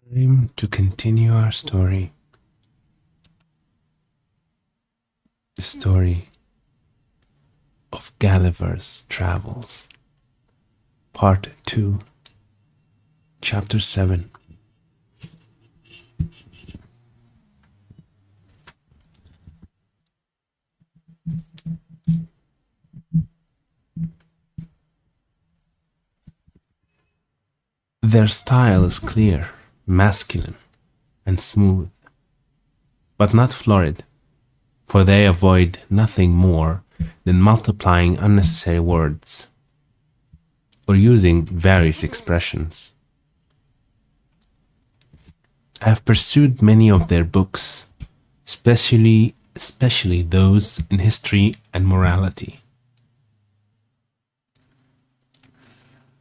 Time to continue our story. The story of Gulliver's Travels. Part 2, Chapter 7. Their style is clear, masculine, and smooth, but not florid, for they avoid nothing more than multiplying unnecessary words or using various expressions. I have pursued many of their books, especially those in history and morality.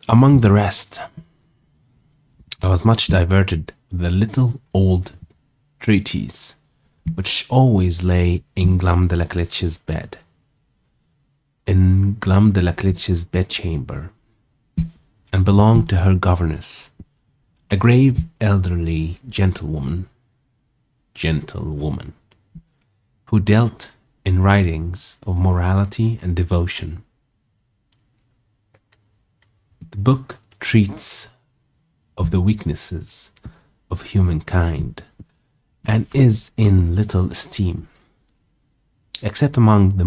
Among the rest, I was much diverted with the little old treatise which always lay in Glum de la Cleche's bed, in Glum de la Cleche's bedchamber, and belonged to her governess, a grave elderly gentlewoman, who dealt in writings of morality and devotion. The book treats of the weaknesses of humankind and is in little esteem, except among the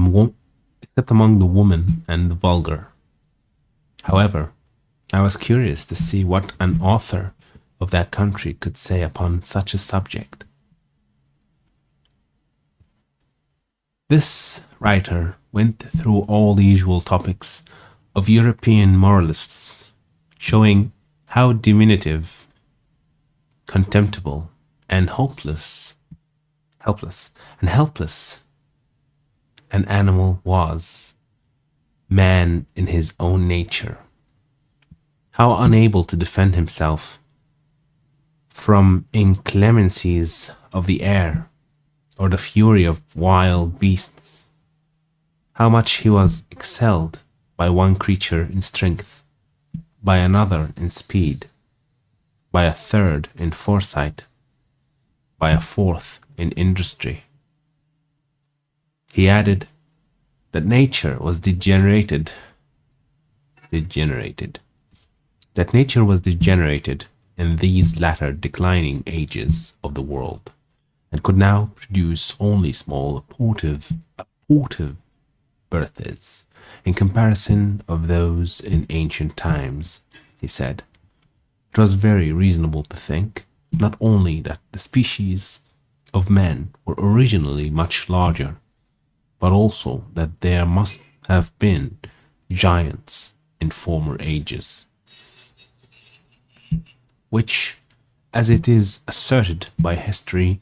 woman and the vulgar. However, I was curious to see what an author of that country could say upon such a subject. This writer went through all the usual topics of European moralists, showing how diminutive, contemptible, and helpless an animal was, man in his own nature, how unable to defend himself from inclemencies of the air or the fury of wild beasts, how much he was excelled by one creature in strength, by another in speed, by a third in foresight, by a fourth in industry. He added that nature was degenerated, that nature was degenerated in these latter declining ages of the world, and could now produce only small abortive births in comparison of those in ancient times. He said it was very reasonable to think not only that the species of men were originally much larger, but also that there must have been giants in former ages, which, as it is asserted by history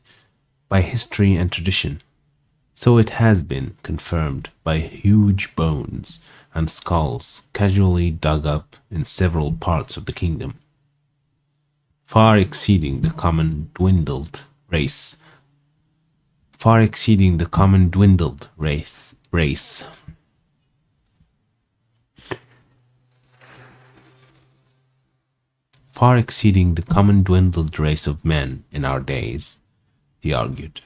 and tradition, so it has been confirmed by huge bones and skulls casually dug up in several parts of the kingdom, far exceeding the common dwindled race, far exceeding the common dwindled race of men in our days. He argued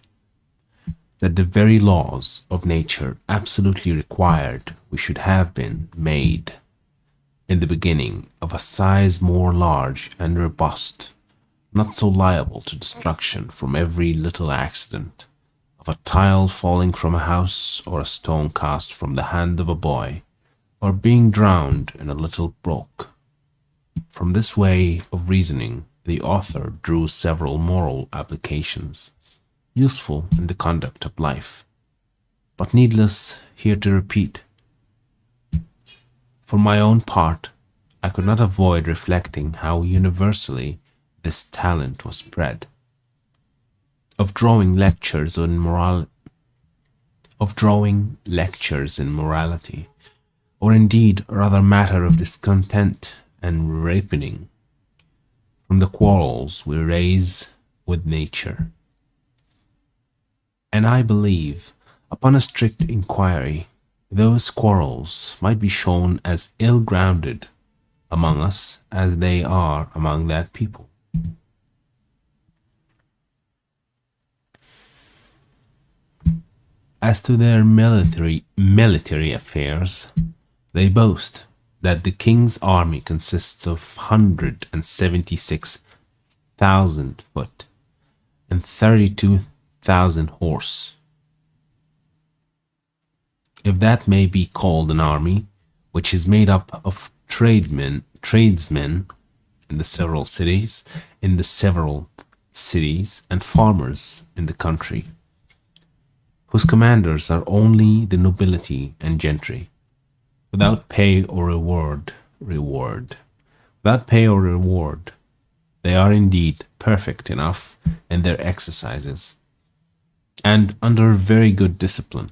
that the very laws of nature absolutely required we should have been made in the beginning of a size more large and robust, not so liable to destruction from every little accident of a tile falling from a house, or a stone cast from the hand of a boy, or being drowned in a little brook. From this way of reasoning, the author drew several moral applications, useful in the conduct of life, but needless here to repeat. For my own part, I could not avoid reflecting how universally this talent was spread, of drawing lectures in morality, or indeed rather matter of discontent and ripening from the quarrels we raise with nature. And I believe, upon a strict inquiry, those quarrels might be shown as ill-grounded among us as they are among that people. As to their military affairs, they boast that the king's army consists of 176,000 foot and 32,000 horse. If that may be called an army, which is made up of tradesmen in the several cities, and farmers in the country, whose commanders are only the nobility and gentry, without pay or without pay or reward, they are indeed perfect enough in their exercises, and under very good discipline,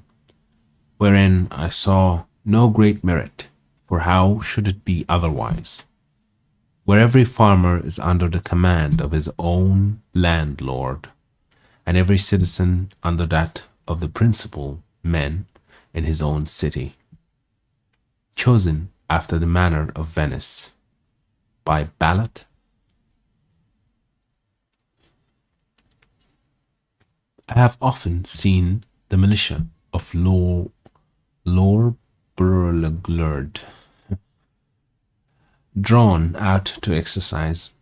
wherein I saw no great merit, for how should it be otherwise? Where every farmer is under the command of his own landlord, and every citizen under that of the principal men in his own city, chosen after the manner of Venice, by ballot. I have often seen the militia of Lord drawn out to exercise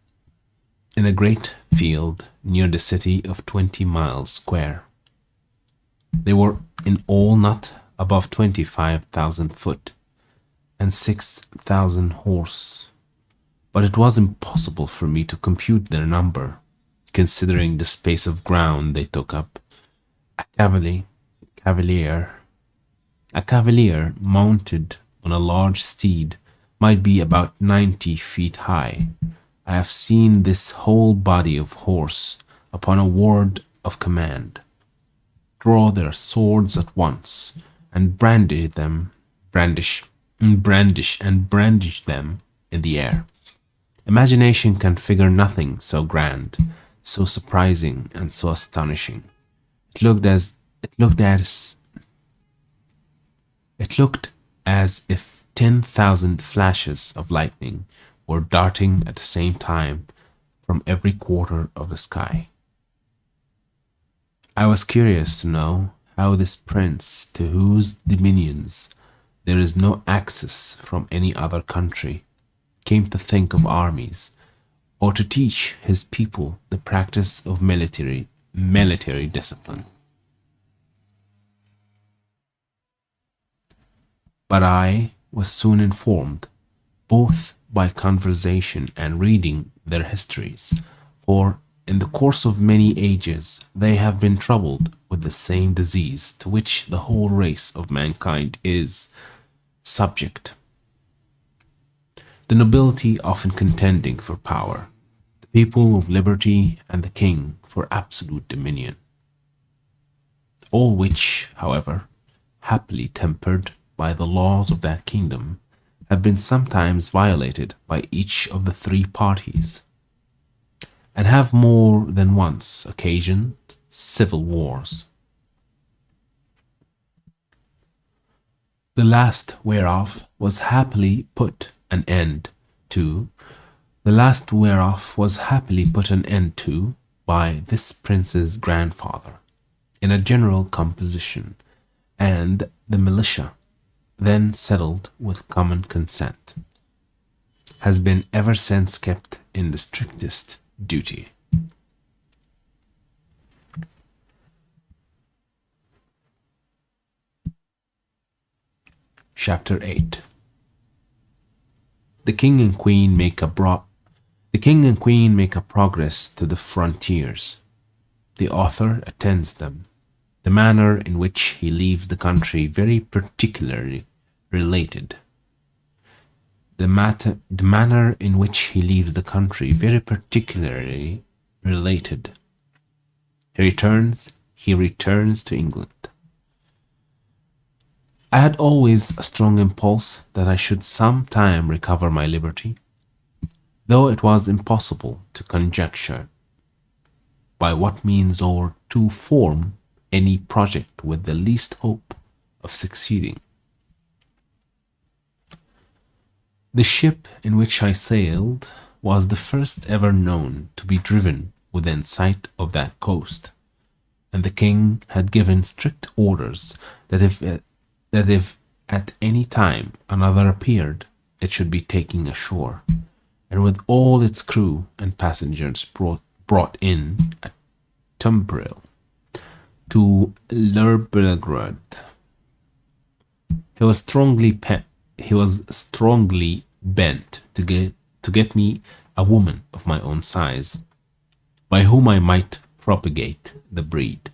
in a great field near the city of 20 miles square. They were in all not above 25,000 foot and 6,000 horse, but it was impossible for me to compute their number, considering the space of ground they took up. A cavalier mounted on a large steed might be about 90 feet high. I have seen this whole body of horse, upon a word of command, draw their swords at once and brandish them in the air. Imagination can figure nothing so grand, so surprising, and so astonishing. It looked as if 10,000 flashes of lightning were darting at the same time from every quarter of the sky. I was curious to know how this prince, to whose dominions there is no access from any other country, came to think of armies, or to teach his people the practice of military discipline. But I was soon informed, both by conversation and reading their histories, for in the course of many ages they have been troubled with the same disease to which the whole race of mankind is subject. The nobility often contending for power, the people of liberty, and the king for absolute dominion. All which, however, happily tempered by the laws of that kingdom, have been sometimes violated by each of the three parties, and have more than once occasioned civil wars. The last whereof was happily put an end to by this prince's grandfather in a general composition, and the militia, then settled with common consent, has been ever since kept in the strictest duty. Chapter 8. The king and queen make a progress to the frontiers. The author attends them. The manner in which he leaves the country very particularly related. The manner in which he leaves the country very particularly related. He returns to England. I had always a strong impulse that I should some time recover my liberty, though it was impossible to conjecture by what means or to form any project with the least hope of succeeding. The ship in which I sailed was the first ever known to be driven within sight of that coast, and the king had given strict orders that if at any time another appeared, it should be taken ashore, and with all its crew and passengers brought in at Tumbril to Lerbergrud. He was strongly bent to get me a woman of my own size, by whom I might propagate the breed.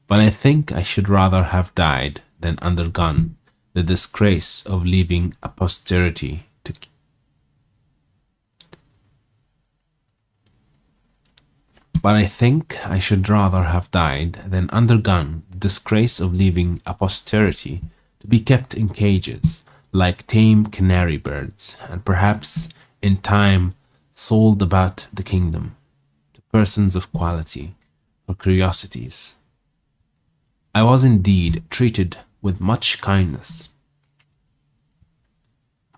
But I think I should rather have died than undergone the disgrace of leaving a posterity to But I think I should rather have died than undergone the disgrace of leaving a posterity to be kept in cages like tame canary birds, and perhaps in time sold about the kingdom to persons of quality for curiosities. I was indeed treated with much kindness.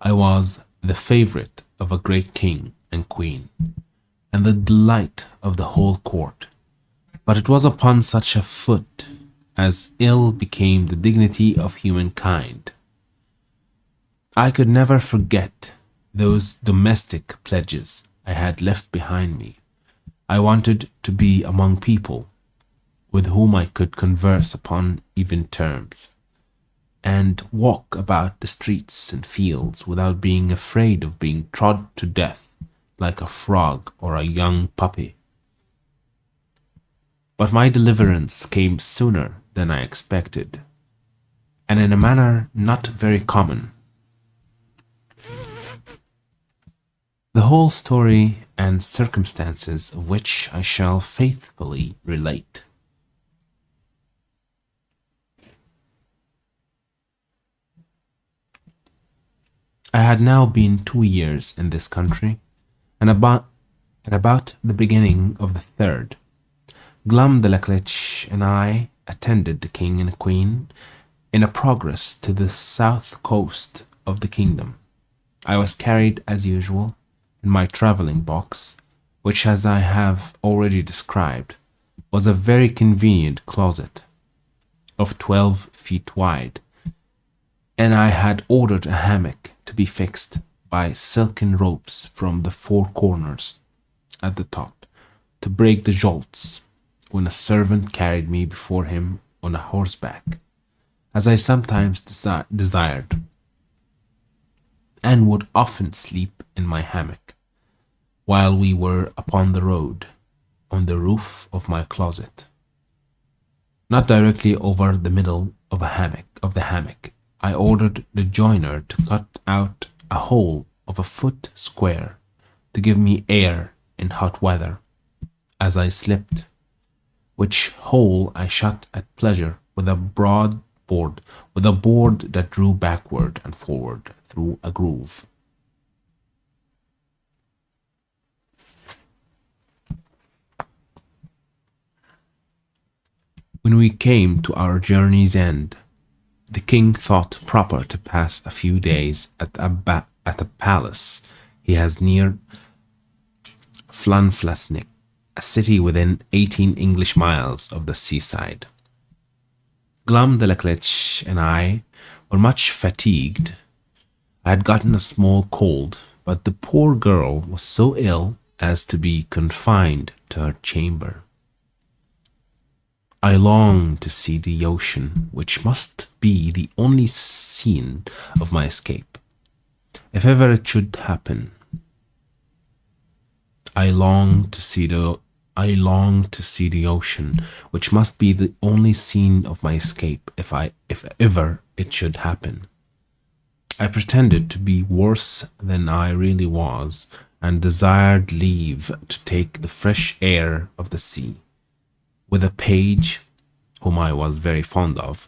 I was the favorite of a great king and queen, and the delight of the whole court. But it was upon such a foot as ill became the dignity of humankind. I could never forget those domestic pledges I had left behind me. I wanted to be among people with whom I could converse upon even terms, and walk about the streets and fields without being afraid of being trod to death like a frog or a young puppy. But my deliverance came sooner than I expected, and in a manner not very common. The whole story and circumstances of which I shall faithfully relate. I had now been 2 years in this country, and about the beginning of the third, Glumdalclitch and I attended the king and queen in a progress to the south coast of the kingdom. I was carried as usual in my travelling box, which, as I have already described, was a very convenient closet of 12 feet wide, and I had ordered a hammock to be fixed by silken ropes from the four corners at the top, to break the jolts when a servant carried me before him on a horseback, as I sometimes desired, and would often sleep in my hammock while we were upon the road, on the roof of my closet, not directly over the middle of the hammock. I ordered the joiner to cut out a hole of a foot square to give me air in hot weather as I slept, which hole I shut at pleasure with a board that drew backward and forward through a groove. When we came to our journey's end, the king thought proper to pass a few days at a palace he has near Flanflasnick, a city within 18 English miles of the seaside. Glumdalclitch and I were much fatigued. I had gotten a small cold, but the poor girl was so ill as to be confined to her chamber. I longed to see the ocean, which must be the only scene of my escape, if ever it should happen. I longed to see the ocean, which must be the only scene of my escape, if ever it should happen. I pretended to be worse than I really was, and desired leave to take the fresh air of the sea, with a page whom I was very fond of,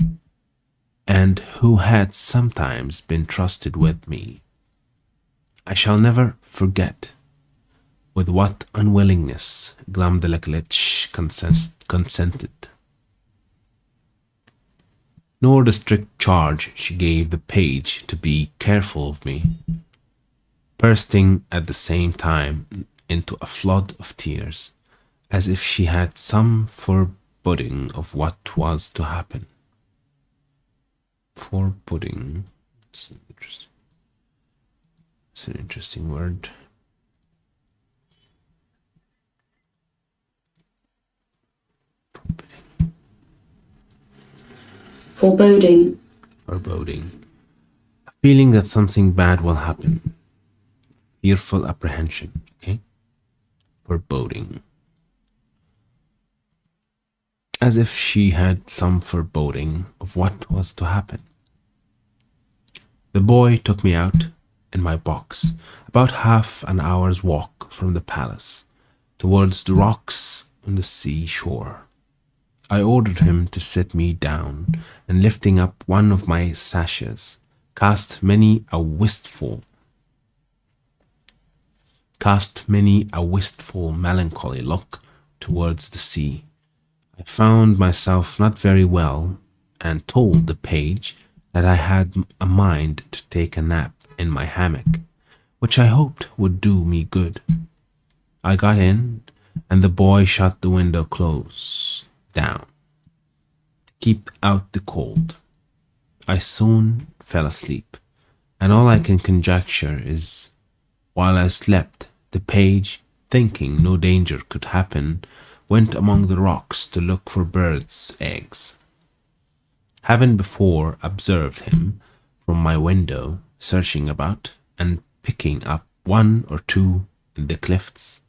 and who had sometimes been trusted with me. I shall never forget with what unwillingness Glumdalclitch consented, nor the strict charge she gave the page to be careful of me, bursting at the same time into a flood of tears, as if she had some foreboding of what was to happen. Foreboding. It's an interesting word. Foreboding. Foreboding. A feeling that something bad will happen. Fearful apprehension. Okay? Foreboding. As if she had some foreboding of what was to happen. The boy took me out in my box, about half an hour's walk from the palace, towards the rocks on the sea shore. I ordered him to sit me down, and lifting up one of my sashes, cast many a wistful, melancholy look towards the sea. I found myself not very well, and told the page that I had a mind to take a nap in my hammock, which I hoped would do me good. I got in, and the boy shut the window close down to keep out the cold. I soon fell asleep, and all I can conjecture is, while I slept, the page, thinking no danger could happen, went among the rocks to look for birds' eggs. Having before observed him from my window, searching about, and picking up one or two in the cliffs,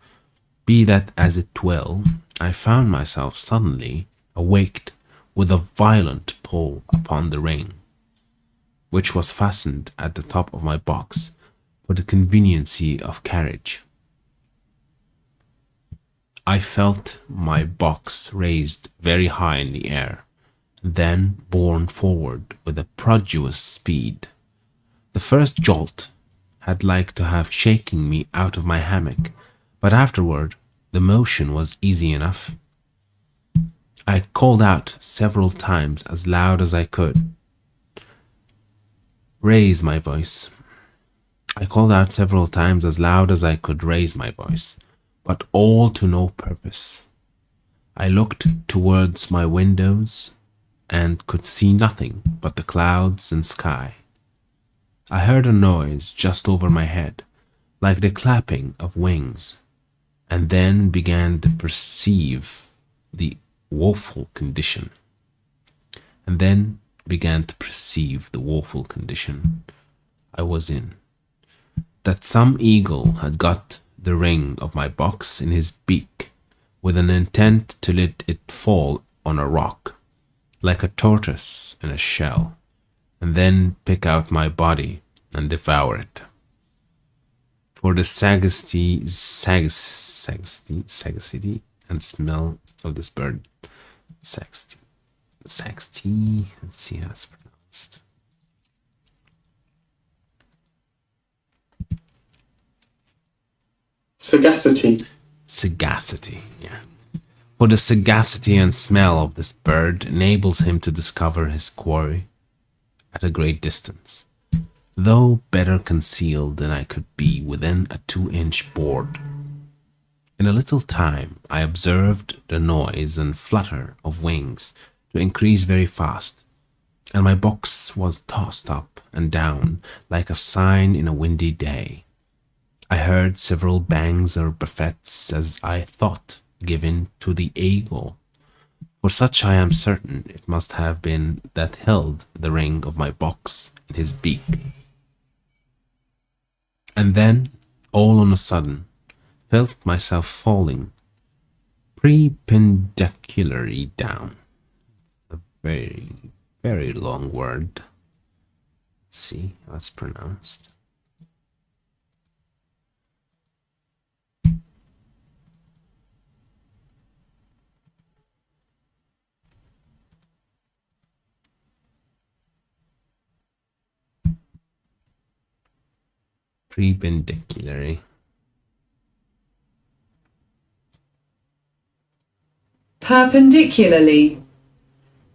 be that as it will, I found myself suddenly awaked with a violent pull upon the ring, which was fastened at the top of my box for the conveniency of carriage. I felt my box raised very high in the air, then borne forward with a prodigious speed. The first jolt had like to have shaken me out of my hammock, but afterward the motion was easy enough. I called out several times as loud as I could. Raise my voice. I called out several times as loud as I could raise my voice, but all to no purpose. I looked towards my windows and could see nothing but the clouds and sky. I heard a noise just over my head, like the clapping of wings, and then began to perceive the woeful condition. I was in. That some eagle had got the ring of my box in his beak, with an intent to let it fall on a rock, like a tortoise in a shell, and then pick out my body and devour it. For the sagacity and smell of this bird. Sagacity. Let's see how it's pronounced. Sagacity, yeah. For the sagacity and smell of this bird enables him to discover his quarry at a great distance, though better concealed than I could be within a 2-inch board. In a little time I observed the noise and flutter of wings to increase very fast, and my box was tossed up and down like a sign in a windy day. I heard several bangs or buffets, as I thought, given to the eagle, for such I am certain it must have been that held the ring of my box in his beak. And then, all on a sudden, felt myself falling perpendicularly down. A very, very long word. Let's see how it's pronounced. Perpendicularly. Perpendicularly.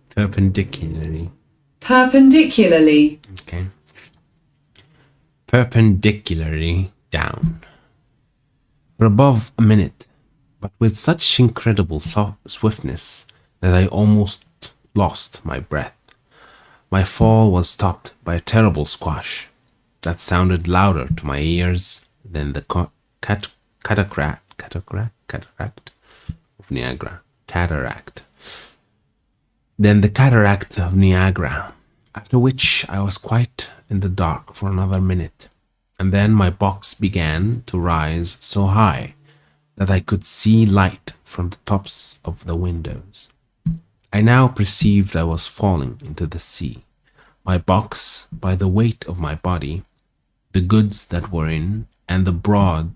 Perpendicularly. Perpendicularly. Okay. Perpendicularly down. For above a minute, but with such incredible swiftness that I almost lost my breath. My fall was stopped by a terrible squash that sounded louder to my ears than the cataract of Niagara. Cataract. Then the cataract of Niagara, after which I was quite in the dark for another minute, and then my box began to rise so high that I could see light from the tops of the windows. I now perceived I was falling into the sea. My box, by the weight of my body, the goods that were in, and the broad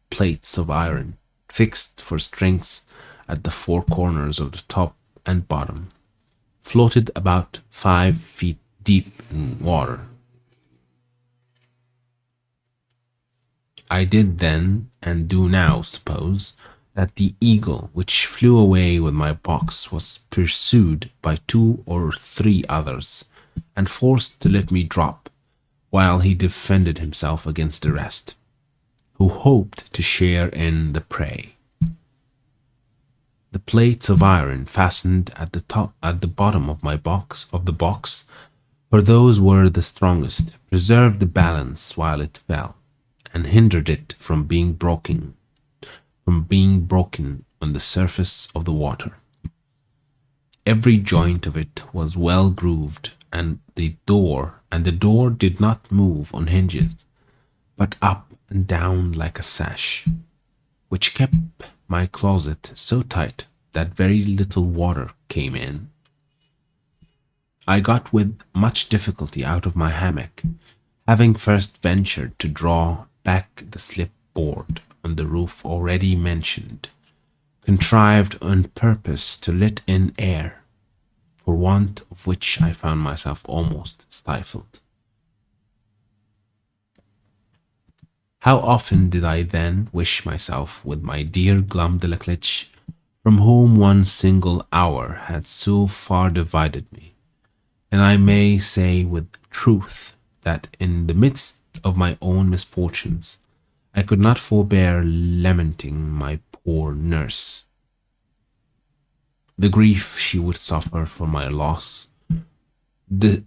plates of iron, fixed for strings at the four corners of the top and bottom, floated about 5 feet deep in water. I did then, and do now, suppose that the eagle which flew away with my box was pursued by 2 or 3 others, and forced to let me drop, while he defended himself against the rest, who hoped to share in the prey. The plates of iron fastened at the bottom of the box, for those were the strongest, preserved the balance while it fell, and hindered it from being broken on the surface of the water. Every joint of it was well grooved, and the door did not move on hinges, but up and down like a sash, which kept my closet so tight that very little water came in. I got with much difficulty out of my hammock, having first ventured to draw back the slip board on the roof already mentioned, contrived on purpose to let in air, for want of which I found myself almost stifled. How often did I then wish myself with my dear Glumdalclitch, from whom one single hour had so far divided me, and I may say with truth that in the midst of my own misfortunes I could not forbear lamenting my poor nurse, the grief she would suffer for my loss, the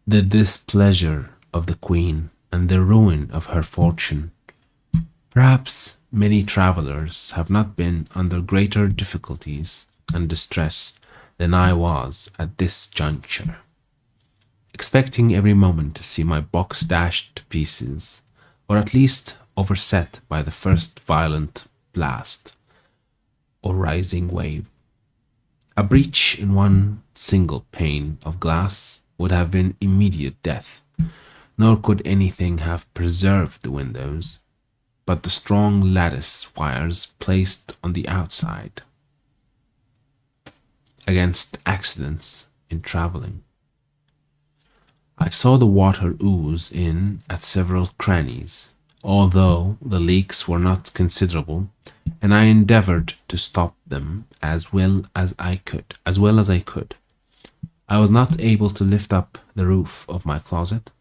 displeasure of the Queen, and the ruin of her fortune. Perhaps many travellers have not been under greater difficulties and distress than I was at this juncture, expecting every moment to see my box dashed to pieces, or at least overset by the first violent blast or rising wave. A breach in one single pane of glass would have been immediate death, nor could anything have preserved the windows but the strong lattice wires placed on the outside against accidents in travelling. I saw the water ooze in at several crannies, although the leaks were not considerable, and I endeavoured to stop them as well as I could. I was not able to lift up the roof of my closet,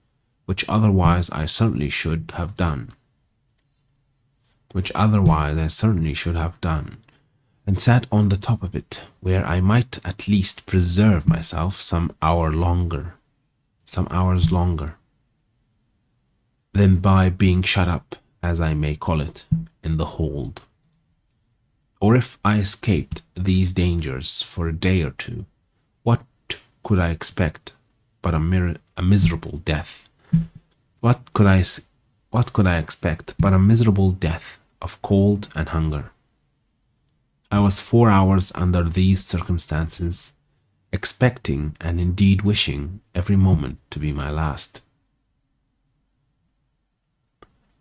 which otherwise I certainly should have done, and sat on the top of it, where I might at least preserve myself some hours longer, than by being shut up, as I may call it, in the hold. Or if I escaped these dangers for a day or two, what could I expect but a miserable death? What could I expect but a miserable death of cold and hunger? I was 4 hours under these circumstances, expecting and indeed wishing every moment to be my last.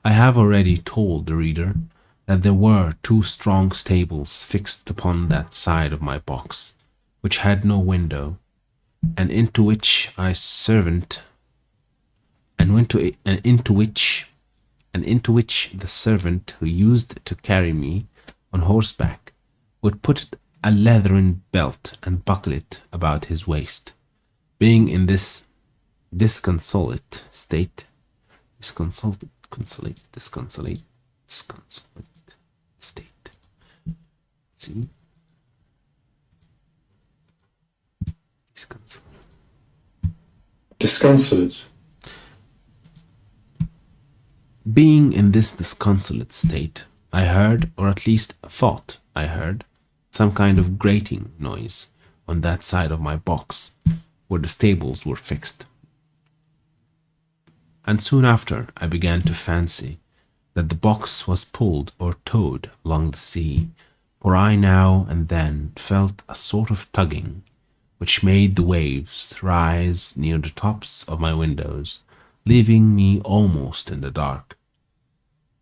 I have already told the reader that there were 2 strong stables fixed upon that side of my box, which had no window, and into which the servant who used to carry me on horseback would put a leathern belt and buckle it about his waist. Being in this disconsolate state, see. Disconsolate. Disconsolate. Being in this disconsolate state, I heard, or at least thought I heard, some kind of grating noise on that side of my box where the stables were fixed. And soon after I began to fancy that the box was pulled or towed along the sea, for I now and then felt a sort of tugging which made the waves rise near the tops of my windows, leaving me almost in the dark.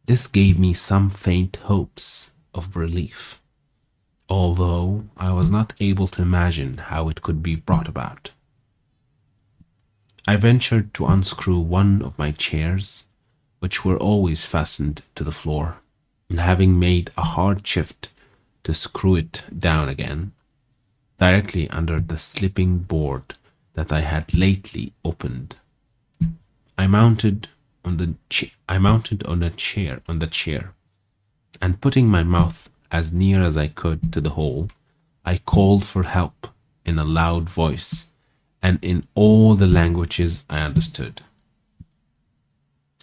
This gave me some faint hopes of relief, although I was not able to imagine how it could be brought about. I ventured to unscrew one of my chairs, which were always fastened to the floor, and having made a hard shift to screw it down again, directly under the slipping board that I had lately opened, I mounted on the chair, and putting my mouth as near as I could to the hole, I called for help in a loud voice and in all the languages I understood.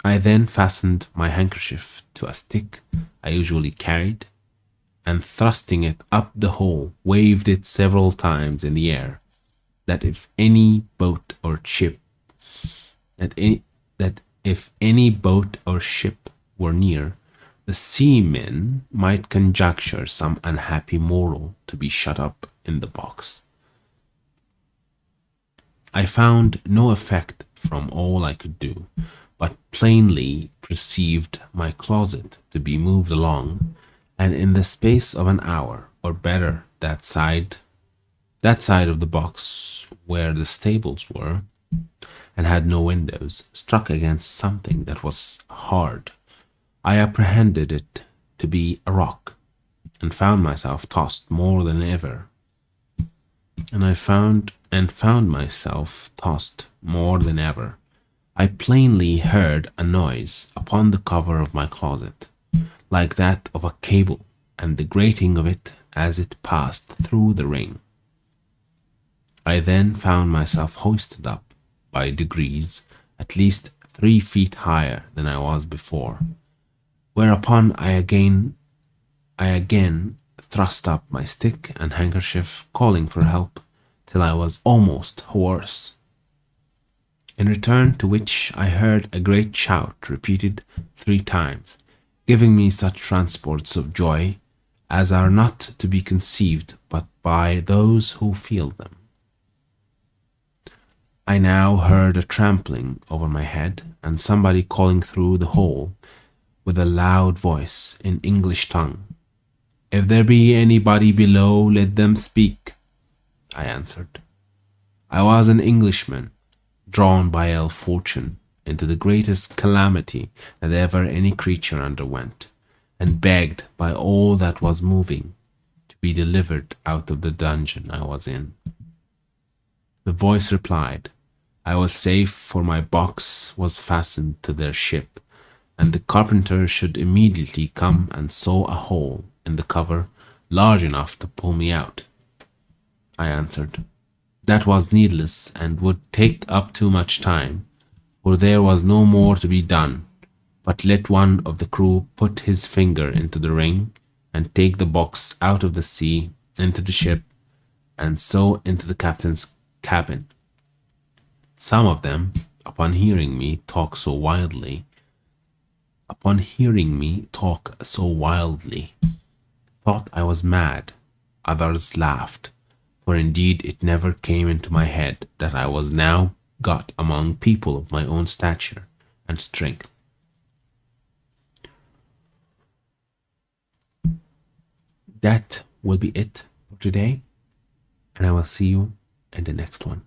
I then fastened my handkerchief to a stick I usually carried, and thrusting it up the hole, waved it several times in the air, that if any boat or ship were near, the seamen might conjecture some unhappy mortal to be shut up in the box. I found no effect from all I could do, but plainly perceived my closet to be moved along, and in the space of an hour, or better, that side of the box where the stables were, and had no windows, struck against something that was hard. I apprehended it to be a rock, and found myself tossed more than ever. I plainly heard a noise upon the cover of my closet, like that of a cable, and the grating of it as it passed through the ring. I then found myself hoisted up by degrees, at least 3 feet higher than I was before, whereupon I again thrust up my stick and handkerchief, calling for help, till I was almost hoarse. In return to which I heard a great shout repeated 3 times, giving me such transports of joy as are not to be conceived but by those who feel them. I now heard a trampling over my head, and somebody calling through the hole with a loud voice in English tongue, "If there be anybody below, let them speak." I answered. I was an Englishman, drawn by ill fortune into the greatest calamity that ever any creature underwent, and begged by all that was moving to be delivered out of the dungeon I was in. The voice replied, I was safe, for my box was fastened to their ship, and the carpenter should immediately come and saw a hole in the cover large enough to pull me out. I answered, that was needless and would take up too much time, for there was no more to be done, but let one of the crew put his finger into the ring and take the box out of the sea into the ship, and so into the captain's cabin. Some of them, upon hearing me talk so wildly, thought I was mad. Others laughed, for indeed it never came into my head that I was now got among people of my own stature and strength. That will be it for today, and I will see you in the next one.